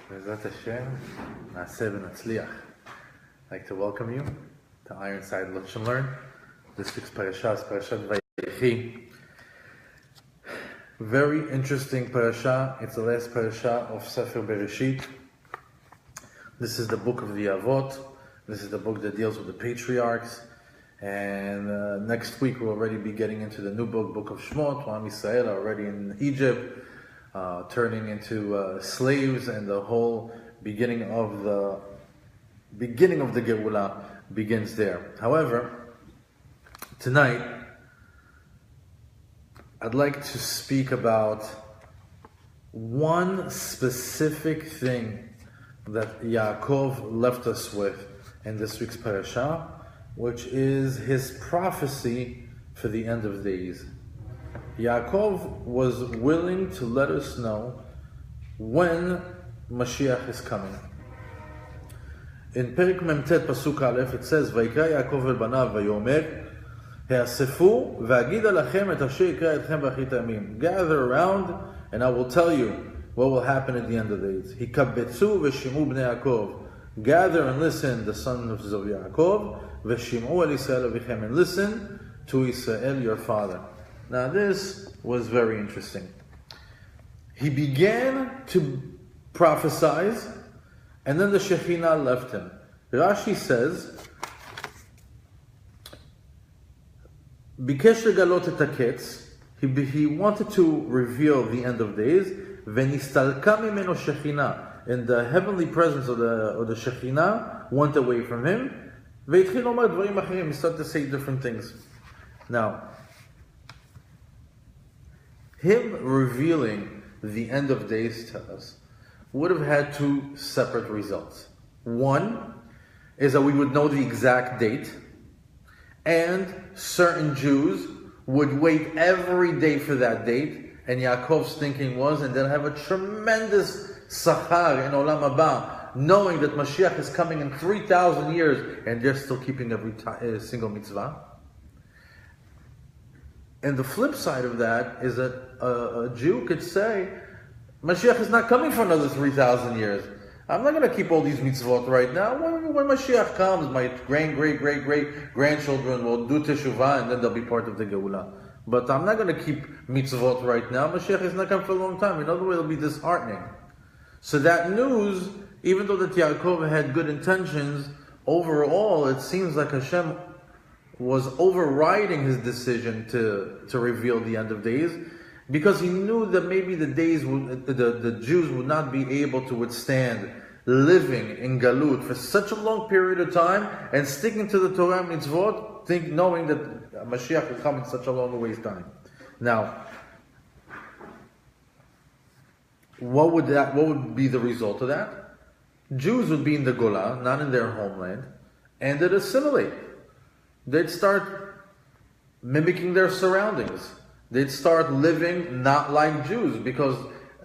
Bezrat Hashem, Naaseh v'Natzliach. I'd like to welcome you to IRONSIDE Watch and Learn. This week's parasha is Parashat Vayechi. Very interesting parasha. It's the last parasha of Sefer Bereshit. This is the book of the Avot. This is the book that deals with the patriarchs. And next week we'll already be getting into the new book of Shmot. Am Yisrael are already in Egypt, turning into slaves, and the whole beginning of the Geulah begins there. However, tonight I'd like to speak about one specific thing that Yaakov left us with in this week's parasha, which is his prophecy for the end of days. Yaakov was willing to let us know when Mashiach is coming. In Perik Memtet Pasuk Aleph it says, Vayikra Yaakov el banav vayomer Ha'asefu v'agid alachem et asher yikra etchem b'achrit hayamim. Gather around and I will tell you what will happen at the end of the days. Hikabetzu v'shimu bnei Yaakov. Gather and listen, the sons of Yaakov, v'shimu el Yisrael avichem, and listen to Israel your father. Now this was very interesting. He began to prophesize, and then the Shekhinah left him. Rashi says, Bikesh legalot et haketz, he wanted to reveal the end of days, v'nistalka mimeno Shekhinah, and the heavenly presence of the Shekhinah went away from him. V'yitchil lomar dvarim achirim, he started to say different things. Now, him revealing the end of days to us would have had two separate results. One is that we would know the exact date, and certain Jews would wait every day for that date, and Yaakov's thinking was, and they'll have a tremendous sachar in Olam Haba, knowing that Mashiach is coming in 3,000 years, and they're still keeping every single mitzvah. And the flip side of that is that a Jew could say, Mashiach is not coming for another 3,000 years. I'm not going to keep all these mitzvot right now. When Mashiach comes, my great-great-great-grandchildren will do teshuvah, and then they'll be part of the Geulah. But I'm not going to keep mitzvot right now. Mashiach is not coming for a long time. In other words, it'll be disheartening. So that news, even though that Yaakov had good intentions, overall it seems like Hashem was overriding his decision to reveal the end of days, because he knew that maybe the Jews would not be able to withstand living in Galut for such a long period of time and sticking to the Torah mitzvot, knowing that Mashiach will come in such a long ways time. Now, what would be the result of that? Jews would be in the Golah, not in their homeland, and they'd assimilate. They'd start mimicking their surroundings. They'd start living not like Jews, because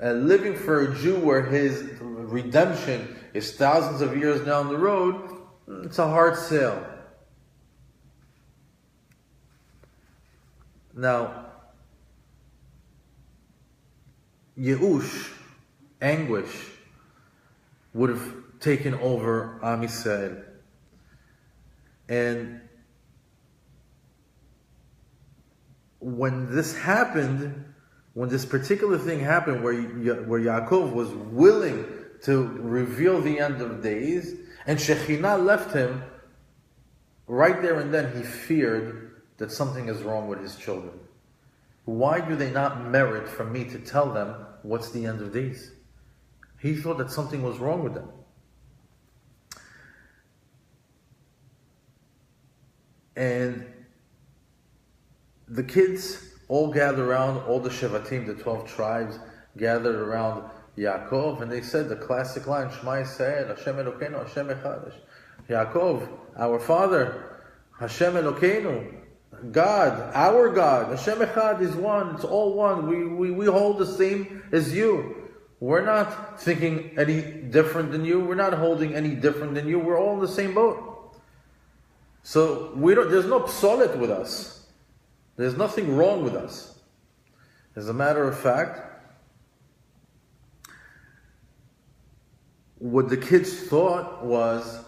living for a Jew where his redemption is thousands of years down the road, it's a hard sell. Now, Yeush, anguish, would have taken over Am Yisrael. And when this happened, when this particular thing happened, where Yaakov was willing to reveal the end of days, and Shekhinah left him, right there and then he feared that something is wrong with his children. Why do they not merit for me to tell them what's the end of days? He thought that something was wrong with them. And the kids all gathered around, all the Shevatim, the 12 tribes, gathered around Yaakov, and they said the classic line, Shema Yisrael, Hashem Elokeinu, Hashem Echad. Yaakov, our father, Hashem Elokeinu, God, our God, Hashem Echad is one, it's all one. We hold the same as you. We're not thinking any different than you. We're not holding any different than you. We're all in the same boat. So there's no psolet with us. There's nothing wrong with us. As a matter of fact, what the kids thought was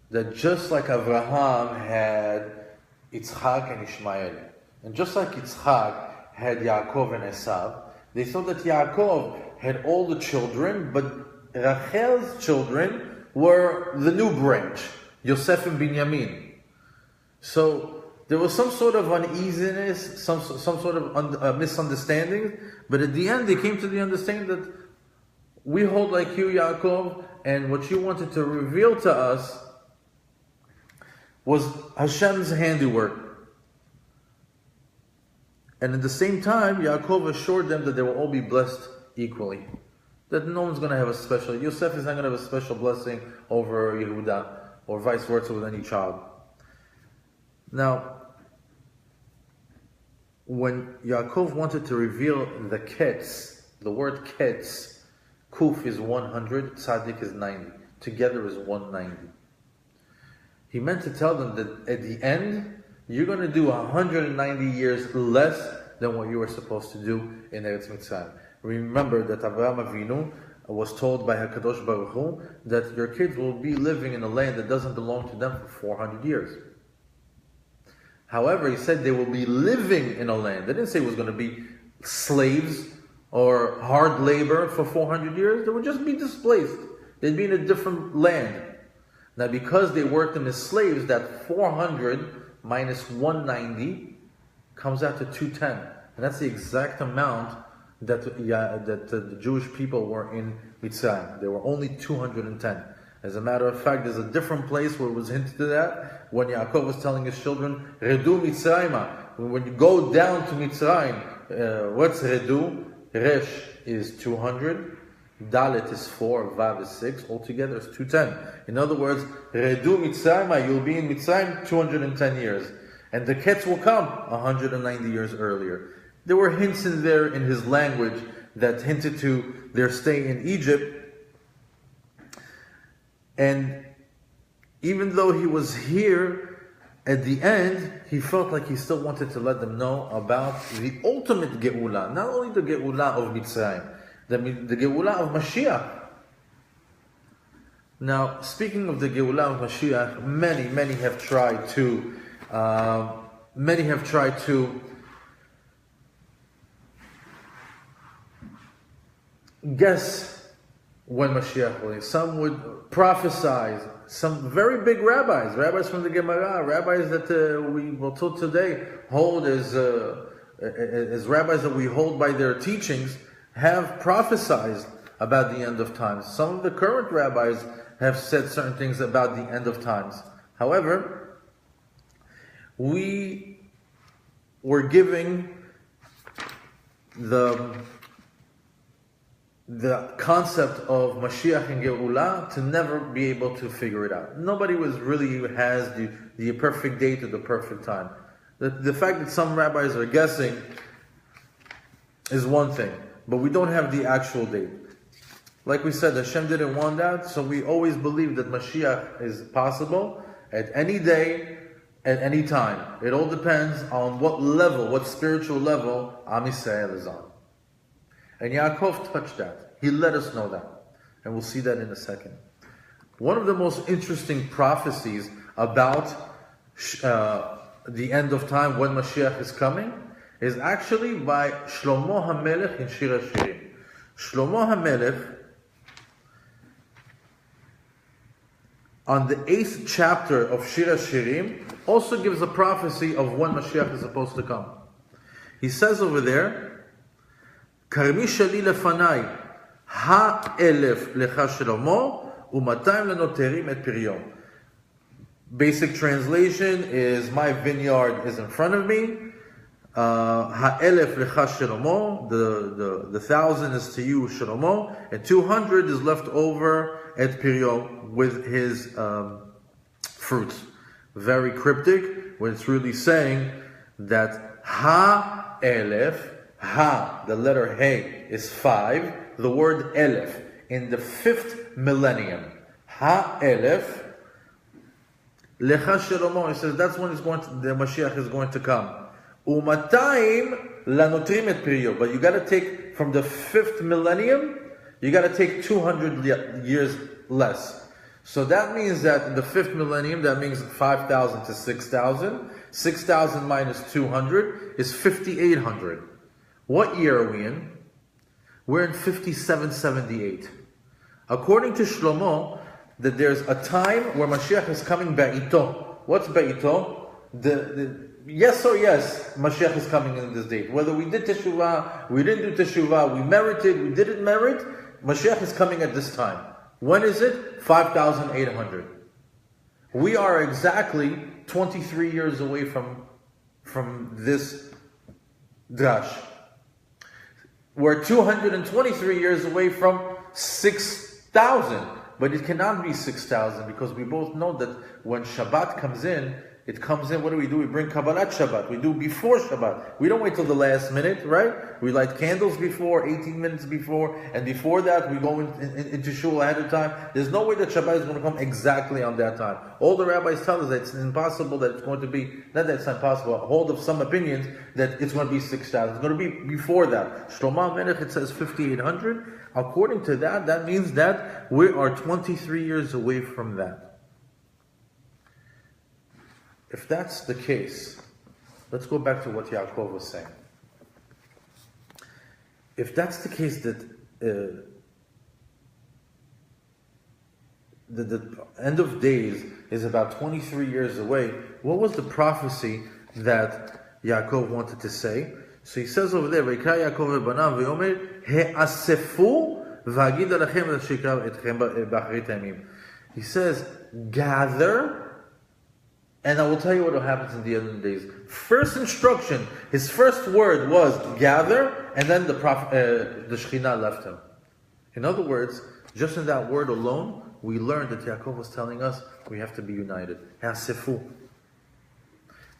that just like Abraham had Yitzchak and Ishmael, and just like Yitzchak had Yaakov and Esav, they thought that Yaakov had all the children, but Rachel's children were the new branch, Yosef and Binyamin. So there was some sort of uneasiness, some sort of misunderstanding, but at the end they came to the understanding that we hold like you, Yaakov, and what you wanted to reveal to us was Hashem's handiwork. And at the same time, Yaakov assured them that they will all be blessed equally. That no one's going to have a special, Yosef is not going to have a special blessing over Yehuda, or vice versa with any child. Now, when Yaakov wanted to reveal the ketz, the word ketz, kuf is 100, tzaddik is 90. Together is 190. He meant to tell them that at the end, you're going to do 190 years less than what you were supposed to do in Eretz Mitzrayim. Remember that Avraham Avinu was told by HaKadosh Baruch Hu that your kids will be living in a land that doesn't belong to them for 400 years. However, he said they will be living in a land. They didn't say it was going to be slaves or hard labor for 400 years. They would just be displaced. They'd be in a different land. Now, because they worked them as slaves, that 400 minus 190 comes out to 210. And that's the exact amount that the Jewish people were in Mitzrayim. They were only 210. As a matter of fact, there's a different place where it was hinted to that when Yaakov was telling his children, Redu Mitzrayim. When you go down to Mitzrayim, what's Redu? Resh is 200. Dalet is 4, Vav is 6, altogether is 210. In other words, Redu Mitzrayim, you'll be in Mitzrayim 210 years. And the Ketz will come 190 years earlier. There were hints in there in his language that hinted to their stay in Egypt. And even though he was here, at the end, he felt like he still wanted to let them know about the ultimate Geula. Not only the Geula of Mitzrayim, the Geula of Mashiach. Now, speaking of the Geula of Mashiach, many have tried to guess when Mashiach will. Some would prophesize. Some very big rabbis from the Gemara, rabbis that we will till today hold as rabbis that we hold by their teachings, have prophesied about the end of times. Some of the current rabbis have said certain things about the end of times. However, we were giving the concept of Mashiach and Geula to never be able to figure it out. Nobody has the perfect date or the perfect time. The fact that some rabbis are guessing is one thing, but we don't have the actual date. Like we said, Hashem didn't want that, so we always believe that Mashiach is possible at any day, at any time. It all depends on what level, what spiritual level Am Yisrael is on. And Yaakov touched that. He let us know that. And we'll see that in a second. One of the most interesting prophecies about the end of time, when Mashiach is coming, is actually by Shlomo HaMelech in Shir HaShirim. Shlomo HaMelech, on the 8th chapter of Shir HaShirim, also gives a prophecy of when Mashiach is supposed to come. He says over there, Karmi shali lefanai, ha'elef lecha Shlomo, u'matayim lenoterim et piryo. Basic translation is, my vineyard is in front of me. Ha'elef lecha Shlomo, the 1,000 is to you, Shlomo, and 200 is left over at piryo with his fruits. Very cryptic, when it's really saying that ha'elef, the letter He is 5, the word Elef, in the 5th millennium. Ha'elef, lecha Shlomo, it says that's when the Mashiach is going to come. U'matayim lanotrim et piryo, but you got to take from the 5th millennium you got to take 200 years less. So that means that in the 5th millennium, that means 5,000 to 6,000. 6,000 minus 200 is 5,800. What year are we in? We're in 5778. According to Shlomo, that there's a time where Mashiach is coming ba'ito. What's ba'ito? Yes or yes, Mashiach is coming in this date. Whether we did teshuvah, we didn't do teshuvah, we merited, we didn't merit, Mashiach is coming at this time. When is it? 5,800. We are exactly 23 years away from this drash. We're 223 years away from 6,000. But it cannot be 6,000 because we both know that when Shabbat comes in, it comes in, what do? We bring Kabbalat Shabbat. We do before Shabbat. We don't wait till the last minute, right? We light candles before, 18 minutes before, and before that we go into shul ahead of time. There's no way that Shabbat is going to come exactly on that time. All the rabbis tell us that it's impossible that it's going to be, not that it's impossible, hold of some opinions that it's going to be 6,000. It's going to be before that. Shlomo Melech, it says 5,800. According to that, that means that we are 23 years away from that. If that's the case, let's go back to what Yaakov was saying. If that's the case that the end of days is about 23 years away, what was the prophecy that Yaakov wanted to say? So he says over there, Vayikra Yaakov banav v'yomer he'asefu v'agid alachem v'shikra etchem b'achrit hayamim. He says, gather, and I will tell you what happens in the end of the days. First instruction, his first word was gather, and then the Shekhinah left him. In other words, just in that word alone, we learned that Yaakov was telling us we have to be united. Ha'asefu.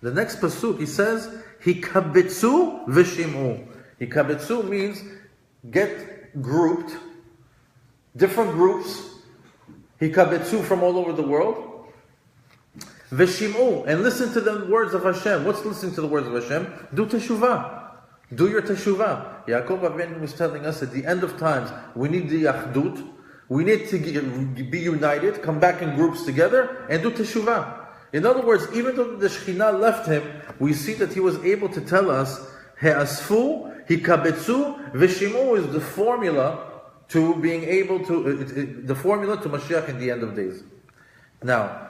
The next pasuk, he says, Hikabetzu v'shim'u. Hikabetzu means get grouped, different groups. Hikabetzu from all over the world. V'shim'u, and listen to the words of Hashem. What's listening to the words of Hashem? Do teshuvah. Do your teshuvah. Yaakov Avinu was telling us at the end of times, we need the yachdut. We need to be united, come back in groups together, and do teshuvah. In other words, even though the Shekhinah left him, we see that he was able to tell us, He'asfu, Hikabetzu, V'shim'u is the formula to being able to, the formula to Mashiach in the end of days. Now,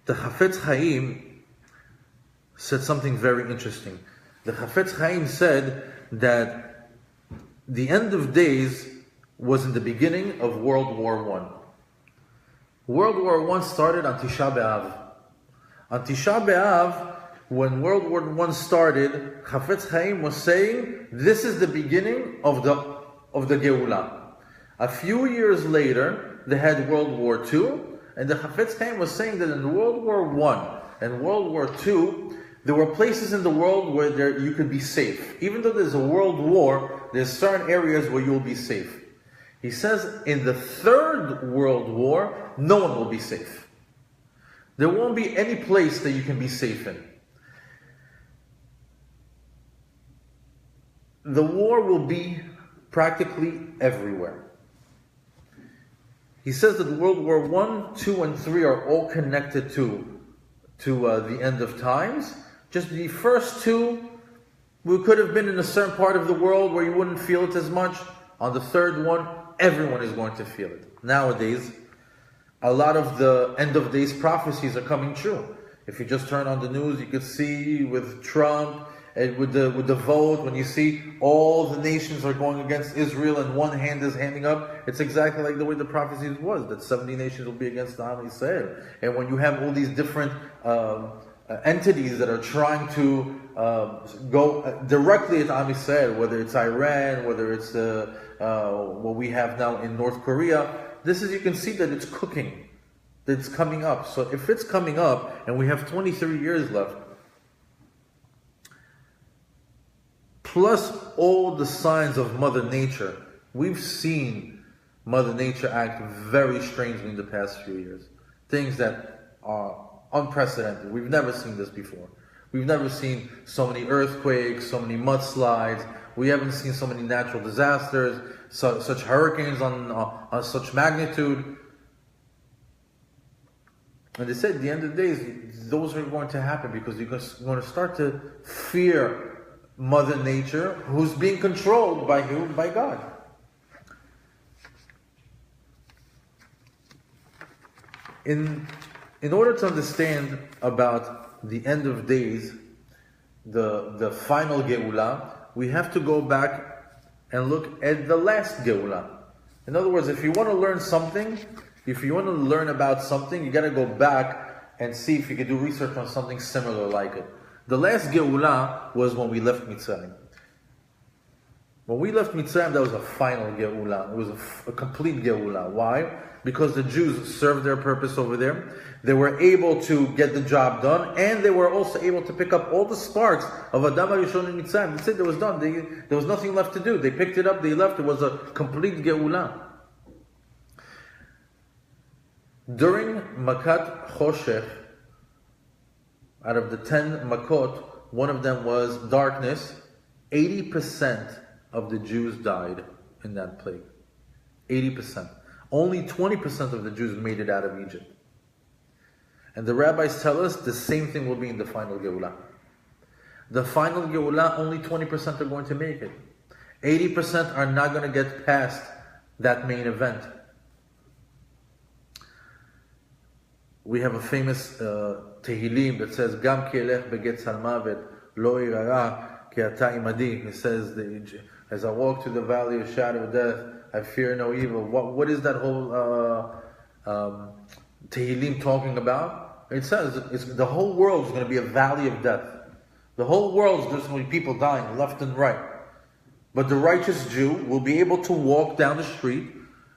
the Chafetz Chaim said something very interesting. The Chafetz Chaim said that the end of days was in the beginning of World War I. World War I started on Tisha B'Av. On Tisha B'Av, when World War I started, Chafetz Chaim was saying, this is the beginning of the Geulah. A few years later, they had World War II, and the Chafetz Chaim was saying that in World War I and World War II, there were places in the world where you could be safe. Even though there's a world war, there's certain areas where you'll be safe. He says in the Third World War, no one will be safe. There won't be any place that you can be safe in. The war will be practically everywhere. He says that World War I, II, and III are all connected to the end of times. Just the first two, we could have been in a certain part of the world where you wouldn't feel it as much. On the third one, everyone is going to feel it. Nowadays, a lot of the end of days prophecies are coming true. If you just turn on the news, you could see with Trump and with the vote, when you see all the nations are going against Israel and one hand is handing up, it's exactly like the way the prophecies was, that 70 nations will be against the Am Yisrael. And when you have all these different entities that are trying to go directly at Am Yisrael, whether it's Iran, whether it's what we have now in North Korea, you can see that it's cooking, that it's coming up. So if it's coming up and we have 23 years left, plus all the signs of Mother Nature, we've seen Mother Nature act very strangely in the past few years. Things that are unprecedented. We've never seen this before. We've never seen so many earthquakes, so many mudslides. We haven't seen so many natural disasters, such hurricanes on such magnitude. And they said at the end of the days, those are going to happen because you're going to start to fear Mother Nature, who's being controlled by who? By God. In order to understand about the end of days, the final Geulah, we have to go back and look at the last Geulah. In other words, if you want to learn something, if you want to learn about something, you got to go back and see if you can do research on something similar like it. The last Geulah was when we left Mitzrayim. When we left Mitzrayim, that was a final Geulah. It was a complete Geulah. Why? Because the Jews served their purpose over there. They were able to get the job done, and they were also able to pick up all the sparks of Adam HaRishon in Mitzrayim. That's it, it was done. There was nothing left to do. They picked it up, they left. It was a complete Geulah. During Makat Choshech, out of the 10 Makot, one of them was darkness. 80% of the Jews died in that plague. 80%. Only 20% of the Jews made it out of Egypt. And the rabbis tell us the same thing will be in the final Geulah. The final Geulah, only 20% are going to make it. 80% are not going to get past that main event. We have a famous Tehillim that says, Gam ki elech begetz halmavet lo irara ki ata imadi. It says, as I walk through the valley of shadow of death, I fear no evil. What is that whole Tehillim talking about? It says the whole world is going to be a valley of death. The whole world, there's going to be people dying left and right. But the righteous Jew will be able to walk down the street,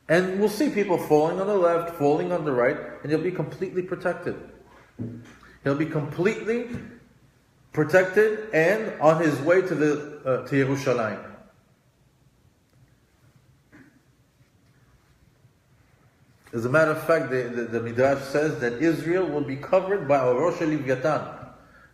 and we'll see people falling on the left, falling on the right, and he'll be completely protected. He'll be completely protected and on his way to Yerushalayim. As a matter of fact, the Midrash says that Israel will be covered by a Rosh Leviathan.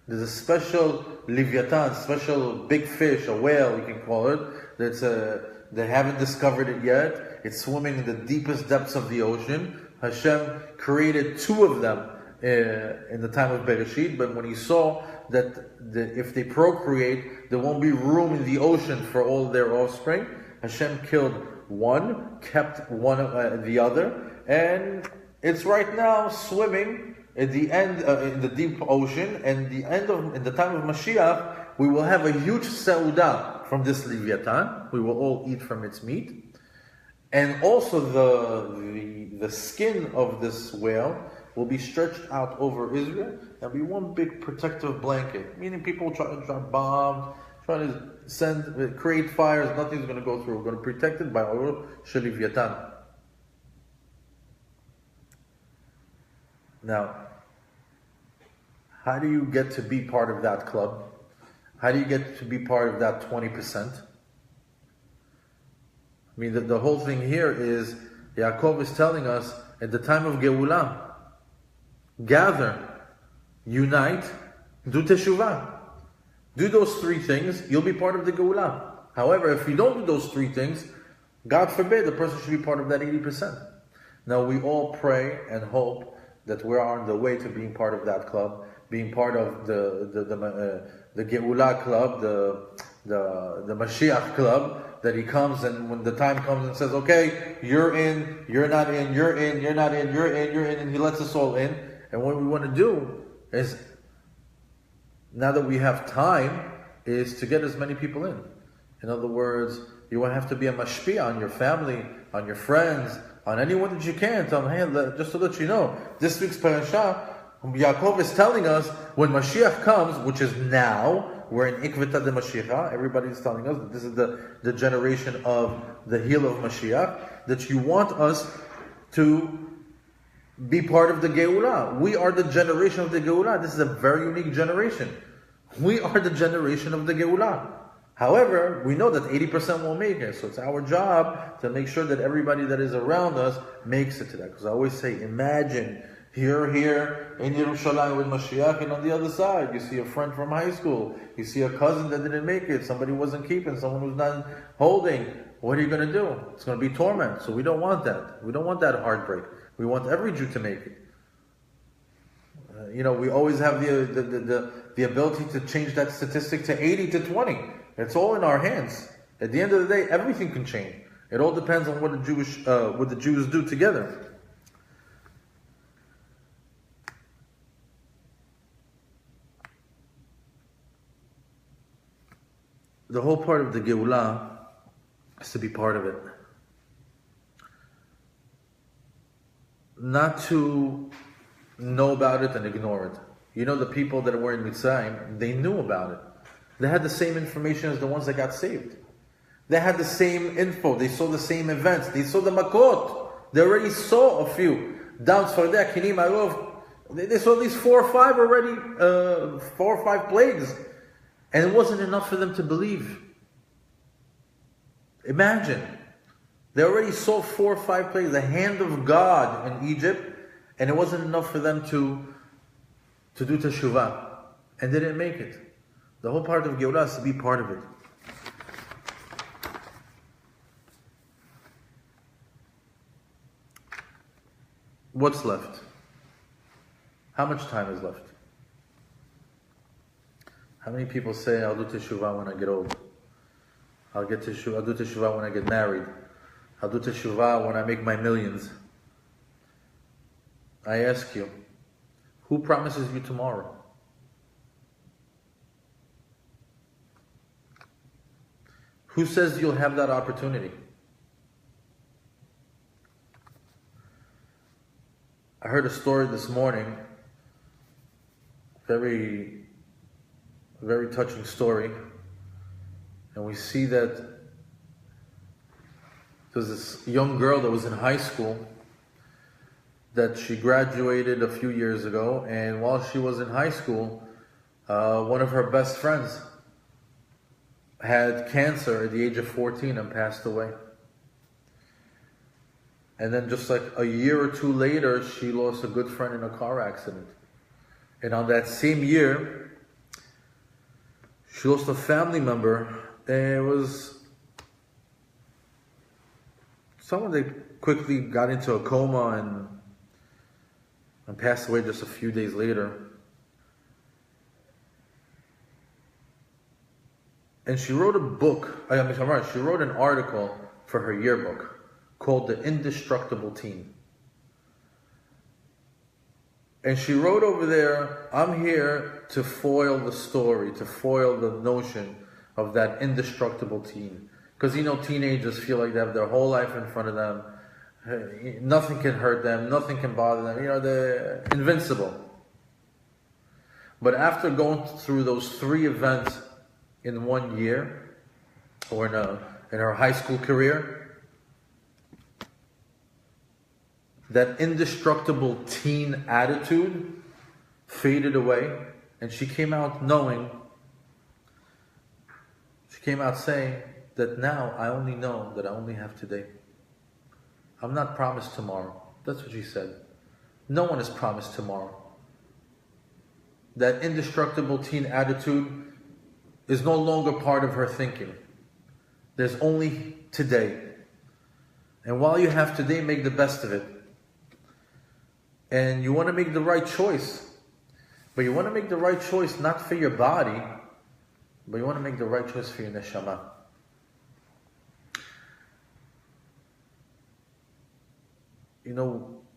There's a special Leviathan, special big fish, a whale you can call it, they haven't discovered it yet. It's swimming in the deepest depths of the ocean. Hashem created 2 of them in the time of Bereshit, but when he saw that if they procreate, there won't be room in the ocean for all their offspring, Hashem killed one, kept the other, and it's right now swimming at the end in the deep ocean. And in the time of Mashiach, we will have a huge seudah from this Leviathan. We will all eat from its meat, and also the skin of this whale will be stretched out over Israel. There'll be one big protective blanket, meaning people try to drop bombs, try to create fires. Nothing's going to go through. We're going to protect it by Or Sheliviatan. Now, how do you get to be part of that club? How do you get to be part of that 20%? I mean, the whole thing here is, Yaakov is telling us, at the time of Geulah, gather, unite, do teshuvah. Do those 3 things, you'll be part of the Geulah. However, if you don't do those 3 things, God forbid, the person should be part of that 80%. Now, we all pray and hope that we're on the way to being part of that club, being part of the Geulah club, the Mashiach club, that he comes, and when the time comes and says, okay, you're in, you're not in, you're in, you're not in, you're in, you're in, and he lets us all in. And what we want to do is, now that we have time, is to get as many people in. In other words, you won't have to be a mashpia on your family, on your friends, on anyone that you can. Tell them, hey, just to let you know, this week's parasha, Yaakov is telling us when Mashiach comes, which is now, we're in Ikvita de Mashiach. Everybody's telling us that this is the generation of the heel of Mashiach, that you want us to be part of the Geulah. We are the generation of the Geulah. This is a very unique generation. We are the generation of the Geulah. However, we know that 80% won't make it, so it's our job to make sure that everybody that is around us makes it to that. Because I always say, imagine You're here in Yerushalayim with Mashiach, and on the other side, you see a friend from high school. You see a cousin that didn't make it. Somebody wasn't keeping. Someone who's not holding. What are you going to do? It's going to be torment. So we don't want that. We don't want that heartbreak. We want every Jew to make it. We always have the ability to change that statistic to 80 to 20. It's all in our hands. At the end of the day, everything can change. It all depends on what the Jews do together. The whole part of the Geulah is to be part of it. Not to know about it and ignore it. The people that were in Mitzrayim, they knew about it. They had the same information as the ones that got saved. They had the same info. They saw the same events. They saw the Makot. They already saw a few. Down Tzfardeh, Kinim, Arov. They saw these 4 or 5 already, 4 or 5 plagues. And it wasn't enough for them to believe. Imagine. They already saw 4 or 5 plagues, the hand of God in Egypt, and it wasn't enough for them to do teshuvah. And they didn't make it. The whole part of Geulah is to be part of it. What's left? How much time is left? How many people say, I'll do teshuvah when I get old? I'll do teshuvah when I get married. I'll do teshuvah when I make my millions. I ask you, who promises you tomorrow? Who says you'll have that opportunity? I heard a story this morning, very, very touching story, and we see that there's this young girl that was in high school that she graduated a few years ago, and while she was in high school, one of her best friends had cancer at the age of 14 and passed away. And then just like a year or 2 later, she lost a good friend in a car accident. And on that same year, she lost a family member, and it was someone that quickly got into a coma and passed away just a few days later. And she wrote a book, she wrote an article for her yearbook called The Indestructible Teen. And she wrote over there, I'm here to foil the story, to foil the notion of that indestructible teen. Because teenagers feel like they have their whole life in front of them. Nothing can hurt them, nothing can bother them. They're invincible. But after going through those 3 events in 1 year, or in her high school career, that indestructible teen attitude faded away, and she came out saying that now I only know that I only have today. I'm not promised tomorrow. That's what she said. No one is promised tomorrow. That indestructible teen attitude is no longer part of her thinking. There's only today. And while you have today, make the best of it. And you want to make the right choice. But you want to make the right choice not for your body, but you want to make the right choice for your neshama.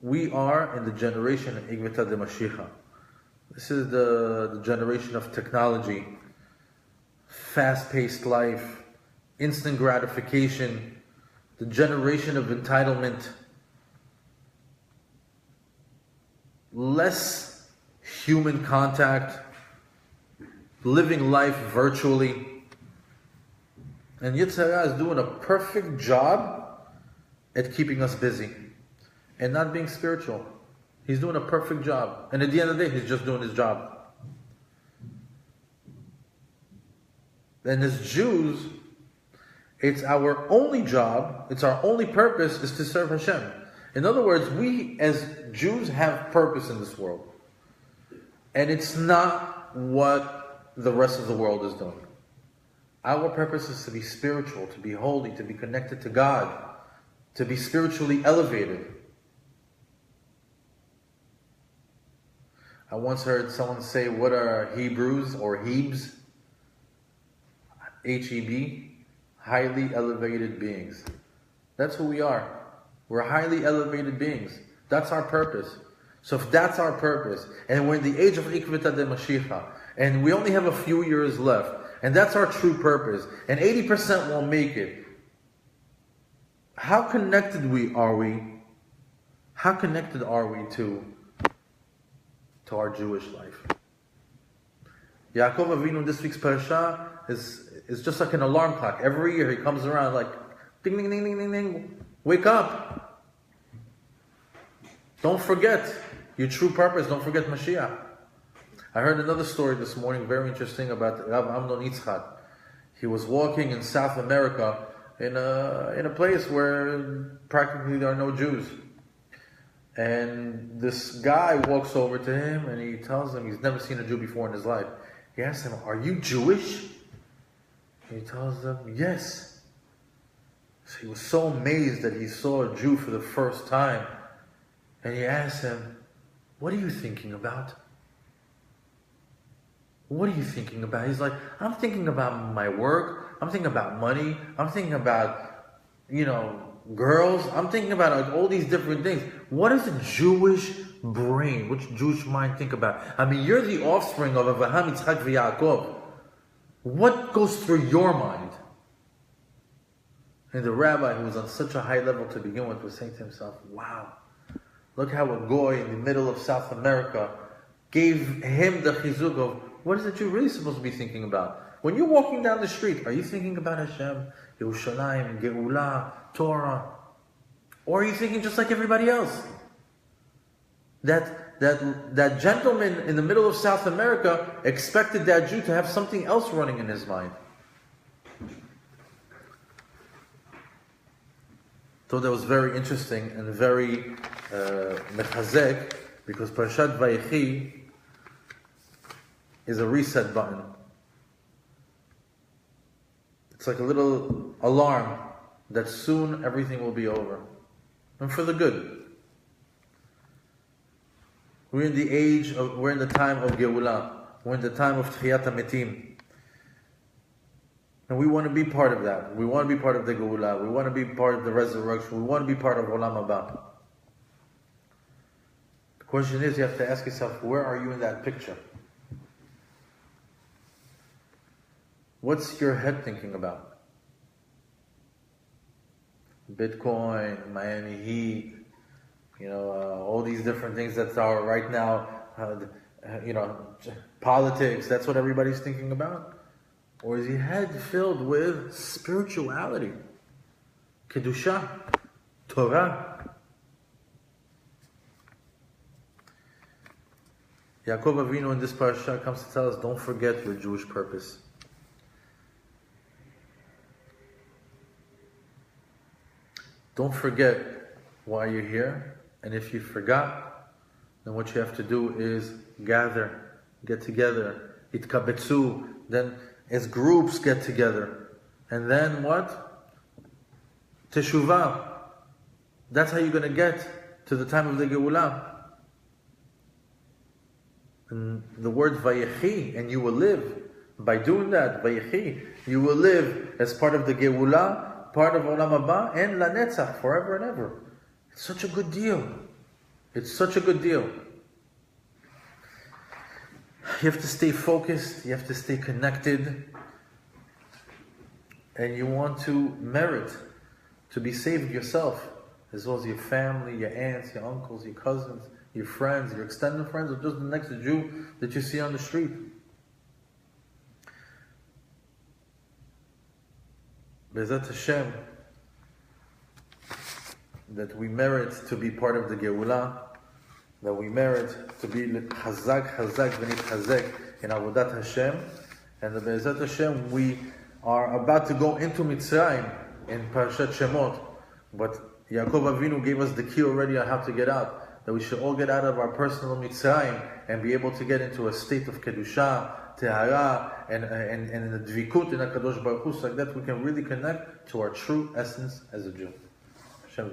We are in the generation of Igvita de Mashiach. This is the generation of technology, fast-paced life, instant gratification, the generation of entitlement, less human contact, living life virtually. And Yetzer Hara is doing a perfect job at keeping us busy and not being spiritual. He's doing a perfect job. And at the end of the day, he's just doing his job. And as Jews, it's our only job, it's our only purpose is to serve Hashem. In other words, we as Jews have purpose in this world. And it's not what the rest of the world is doing. Our purpose is to be spiritual, to be holy, to be connected to God, to be spiritually elevated. I once heard someone say, what are Hebrews or Hebes? H-E-B, highly elevated beings. That's who we are. We're highly elevated beings. That's our purpose. So if that's our purpose, and we're in the age of Ikvita de Mashiach, and we only have a few years left, and that's our true purpose, and 80% won't make it, how connected are we? How connected are we to our Jewish life? Yaakov Avinu, this week's parasha, is just like an alarm clock. Every year he comes around like, ding, ding, ding, ding, ding, ding. Wake up. Don't forget your true purpose. Don't forget Mashiach. I heard another story this morning, very interesting, about Rav Amnon Yitzchak. He was walking in South America in a place where practically there are no Jews. And this guy walks over to him and he tells him he's never seen a Jew before in his life. He asks him, are you Jewish? And he tells him, yes. So he was so amazed that he saw a Jew for the first time. And he asked him, what are you thinking about? What are you thinking about? He's like, I'm thinking about my work. I'm thinking about money. I'm thinking about, girls. I'm thinking about like, all these different things. What does a Jewish brain, which Jewish mind think about? I mean, you're the offspring of Avraham, Yitzchak, Yaakov. What goes through your mind? And the rabbi, who was on such a high level to begin with, was saying to himself, wow, look how a goy in the middle of South America gave him the chizuk of, what is it you're really supposed to be thinking about? When you're walking down the street, are you thinking about Hashem, Yerushalayim, Geulah, Torah? Or are you thinking just like everybody else? That gentleman in the middle of South America expected that Jew to have something else running in his mind. So that was very interesting and very mechazek, because Parashat Vayechi is a reset button. It's like a little alarm that soon everything will be over. And for the good. We're in the time of Geulah. We're in the time of Tchiyat HaMetim. And we want to be part of that. We want to be part of the Geulah. We want to be part of the resurrection. We want to be part of Olam Haba. The question is, you have to ask yourself, where are you in that picture? What's your head thinking about? Bitcoin, Miami Heat, all these different things that are right now, politics, that's what everybody's thinking about? Or is your head filled with spirituality, Kedusha, Torah? Yaakov Avinu in this parasha comes to tell us, don't forget your Jewish purpose. Don't forget why you're here. And if you forgot, then what you have to do is get together, itkabetsu, then as groups get together. And then what? Teshuvah. That's how you're going to get to the time of the Geulah. And the word Vayechi, and you will live. By doing that, Vayechi, you will live as part of the Geulah, part of Olam Haba, and Lanetzach, forever and ever. It's such a good deal. It's such a good deal. You have to stay focused, you have to stay connected, and you want to merit to be saved yourself, as well as your family, your aunts, your uncles, your cousins, your friends, your extended friends, or just the next Jew that you see on the street. Be'ezat Hashem, that we merit to be part of the Geulah, that we merit to be chazak v'nitchazek in Avodat Hashem, and that Be'ezat Hashem we are about to go into Mitzrayim in Parashat Shemot, But Yaakov Avinu gave us the key already on how to get out. That we should all get out of our personal Mitzrayim and be able to get into a state of Kedusha, Tehara, and in the Dvikut in HaKadosh Baruch Hu, so like that we can really connect to our true essence as a Jew. Hashem,